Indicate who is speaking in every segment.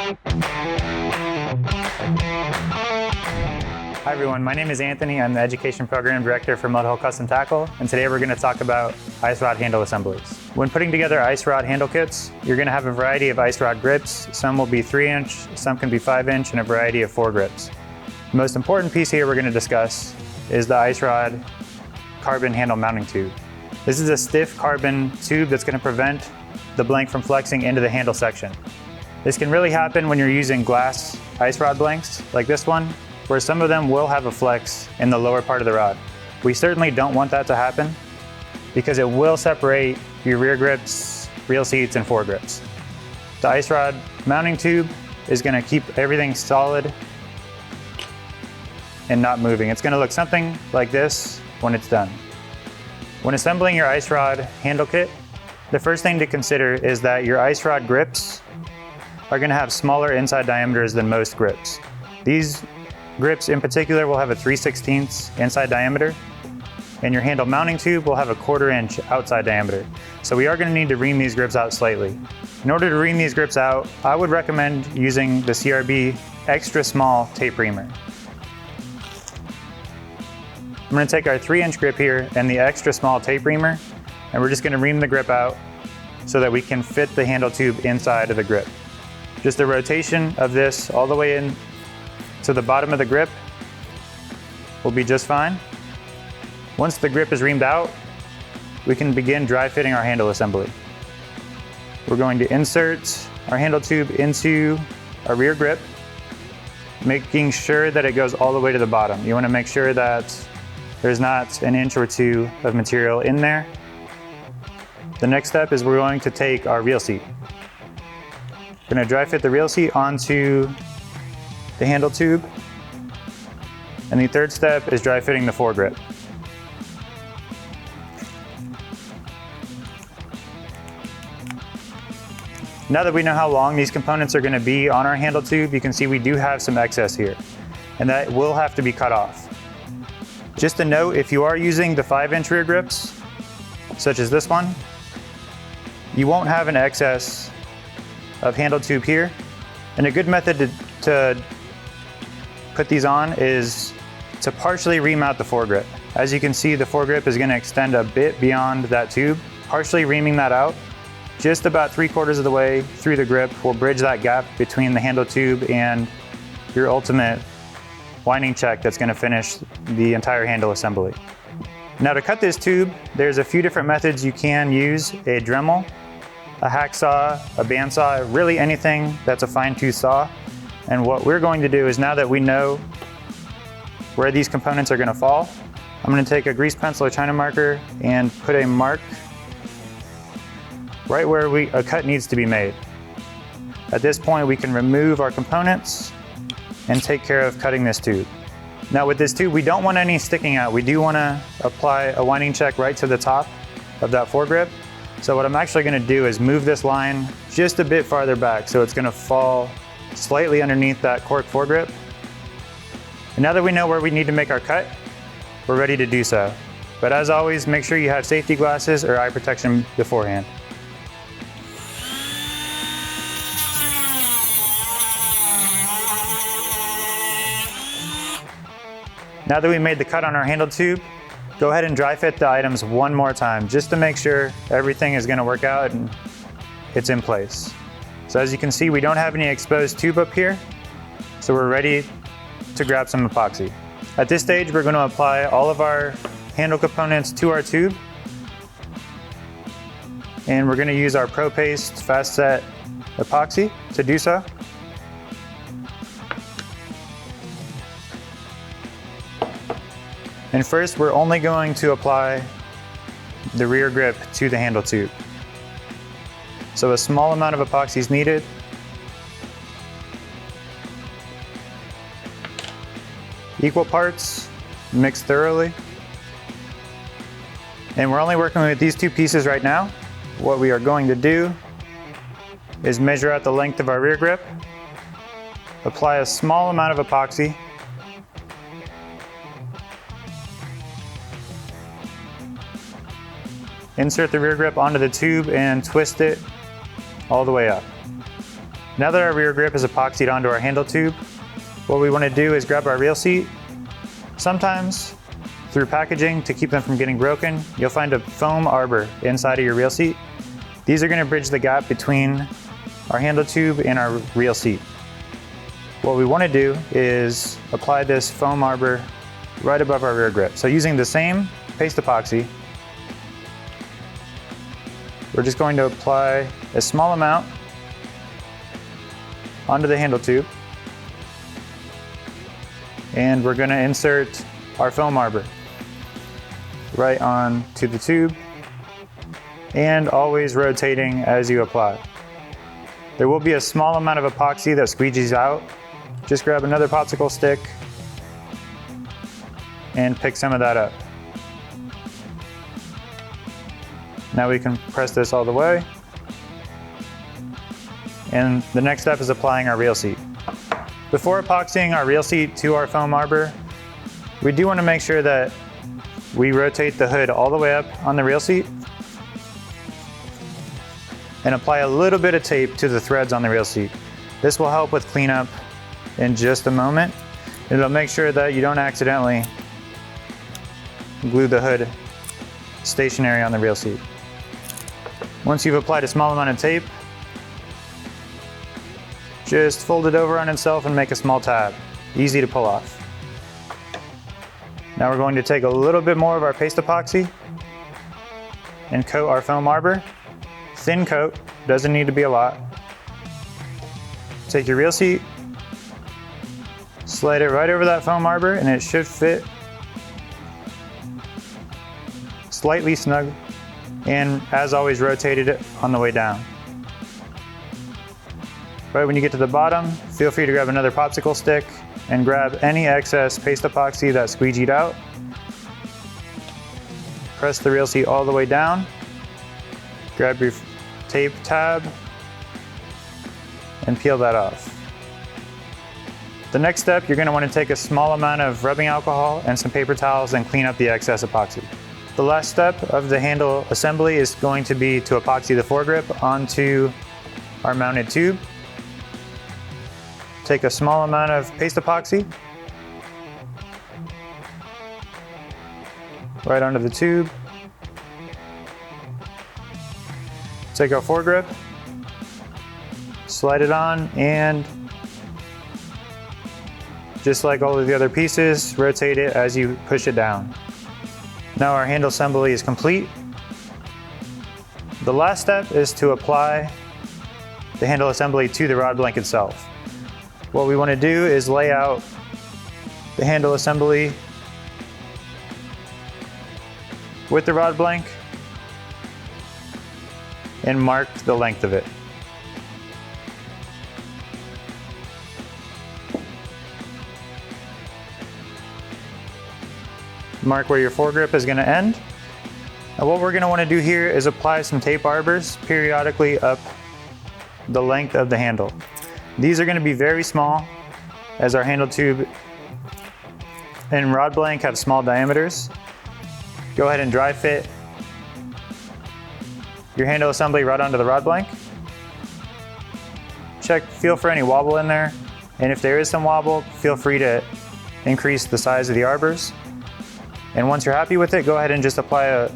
Speaker 1: Hi everyone, my name is Anthony. I'm the Education Program Director for Mudhull Custom Tackle, and today we're going to talk about ice rod handle assemblies. When putting together ice rod handle kits, you're going to have a variety of ice rod grips. Some will be 3-inch, some can be 5-inch, and a variety of 4 grips. The most important piece here we're going to discuss is the ice rod carbon handle mounting tube. This is a stiff carbon tube that's going to prevent the blank from flexing into the handle section. This can really happen when you're using glass ice rod blanks like this one, where some of them will have a flex in the lower part of the rod. We certainly don't want that to happen because it will separate your rear grips, reel seats, and fore grips. The ice rod mounting tube is going to keep everything solid and not moving. It's going to look something like this when it's done. When assembling your ice rod handle kit, the first thing to consider is that your ice rod grips are going to have smaller inside diameters than most grips. These grips in particular will have a 3/16 inside diameter, and your handle mounting tube will have a 1/4 inch outside diameter. So we are going to need to ream these grips out slightly. In order to ream these grips out, I would recommend using the CRB extra small tape reamer. I'm going to take our 3-inch grip here and the extra small tape reamer, and we're just going to ream the grip out so that we can fit the handle tube inside of the grip. Just a rotation of this all the way in to the bottom of the grip will be just fine. Once the grip is reamed out, we can begin dry fitting our handle assembly. We're going to insert our handle tube into our rear grip, making sure that it goes all the way to the bottom. You want to make sure that there's not an inch or two of material in there. The next step is we're going to take our reel seat. We're going to dry fit the reel seat onto the handle tube. And the third step is dry fitting the fore grip. Now that we know how long these components are going to be on our handle tube, you can see we do have some excess here, and that will have to be cut off. Just a note, if you are using the 5-inch rear grips, such as this one, you won't have an excess of handle tube here. And a good method to put these on is to partially ream out the fore grip. As you can see, the fore grip is going to extend a bit beyond that tube. Partially reaming that out, just about 3/4 of the way through the grip will bridge that gap between the handle tube and your ultimate winding check that's going to finish the entire handle assembly. Now to cut this tube, there's a few different methods you can use: a Dremel, a hacksaw, a bandsaw, really anything that's a fine-tooth saw. And what we're going to do is, now that we know where these components are going to fall, I'm going to take a grease pencil or China marker and put a mark right where a cut needs to be made. At this point, we can remove our components and take care of cutting this tube. Now with this tube, we don't want any sticking out. We do want to apply a winding check right to the top of that foregrip. So what I'm actually going to do is move this line just a bit farther back, so it's going to fall slightly underneath that cork foregrip. And now that we know where we need to make our cut, we're ready to do so. But as always, make sure you have safety glasses or eye protection beforehand. Now that we made the cut on our handle tube, go ahead and dry fit the items one more time, just to make sure everything is going to work out and it's in place. So as you can see, we don't have any exposed tube up here, so we're ready to grab some epoxy. At this stage, we're going to apply all of our handle components to our tube, and we're going to use our Pro Paste Fast Set epoxy to do so. And first, we're only going to apply the rear grip to the handle tube. So a small amount of epoxy is needed. Equal parts, mixed thoroughly. And we're only working with these two pieces right now. What we are going to do is measure out the length of our rear grip, apply a small amount of epoxy, insert the rear grip onto the tube and twist it all the way up. Now that our rear grip is epoxied onto our handle tube, what we want to do is grab our reel seat. Sometimes, through packaging to keep them from getting broken, you'll find a foam arbor inside of your reel seat. These are going to bridge the gap between our handle tube and our reel seat. What we want to do is apply this foam arbor right above our rear grip. So using the same paste epoxy, we're just going to apply a small amount onto the handle tube, and we're going to insert our foam arbor right onto the tube, and always rotating as you apply. There will be a small amount of epoxy that squeegees out. Just grab another popsicle stick and pick some of that up. Now we can press this all the way. And the next step is applying our reel seat. Before epoxying our reel seat to our foam arbor, we do want to make sure that we rotate the hood all the way up on the reel seat and apply a little bit of tape to the threads on the reel seat. This will help with cleanup in just a moment. It'll make sure that you don't accidentally glue the hood stationary on the reel seat. Once you've applied a small amount of tape, just fold it over on itself and make a small tab. Easy to pull off. Now we're going to take a little bit more of our paste epoxy and coat our foam arbor. Thin coat, doesn't need to be a lot. Take your reel seat, slide it right over that foam arbor, and it should fit slightly snug, and as always, rotated it on the way down. Right when you get to the bottom, feel free to grab another popsicle stick and grab any excess paste epoxy that squeegeed out. Press the reel seat all the way down, grab your tape tab, and peel that off. The next step, you're going to want to take a small amount of rubbing alcohol and some paper towels and clean up the excess epoxy. The last step of the handle assembly is going to be to epoxy the foregrip onto our mounted tube. Take a small amount of paste epoxy right onto the tube. Take our foregrip, slide it on, and just like all of the other pieces, rotate it as you push it down. Now our handle assembly is complete. The last step is to apply the handle assembly to the rod blank itself. What we want to do is lay out the handle assembly with the rod blank and mark the length of it. Mark where your foregrip is going to end. Now what we're going to want to do here is apply some tape arbors periodically up the length of the handle. These are going to be very small, as our handle tube and rod blank have small diameters. Go ahead and dry fit your handle assembly right onto the rod blank. Feel for any wobble in there, and if there is some wobble, feel free to increase the size of the arbors. And once you're happy with it, go ahead and just apply a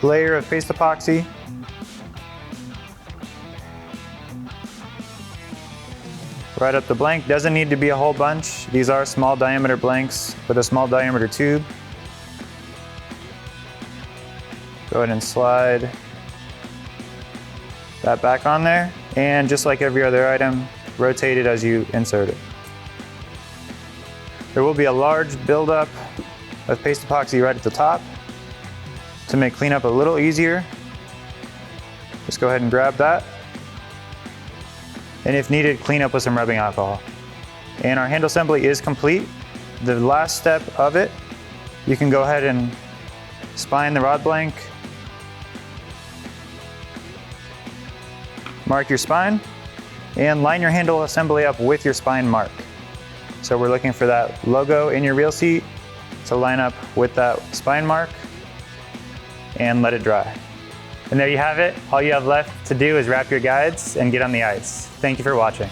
Speaker 1: layer of paste epoxy right up the blank. Doesn't need to be a whole bunch. These are small diameter blanks with a small diameter tube. Go ahead and slide that back on there, and just like every other item, rotate it as you insert it. There will be a large buildup of paste epoxy right at the top. To make cleanup a little easier, just go ahead and grab that, and if needed, clean up with some rubbing alcohol. And our handle assembly is complete. The last step of it, you can go ahead and spine the rod blank, mark your spine, and line your handle assembly up with your spine mark. So we're looking for that logo in your reel seat to line up with that spine mark, and let it dry. And there you have it. All you have left to do is wrap your guides and get on the ice. Thank you for watching.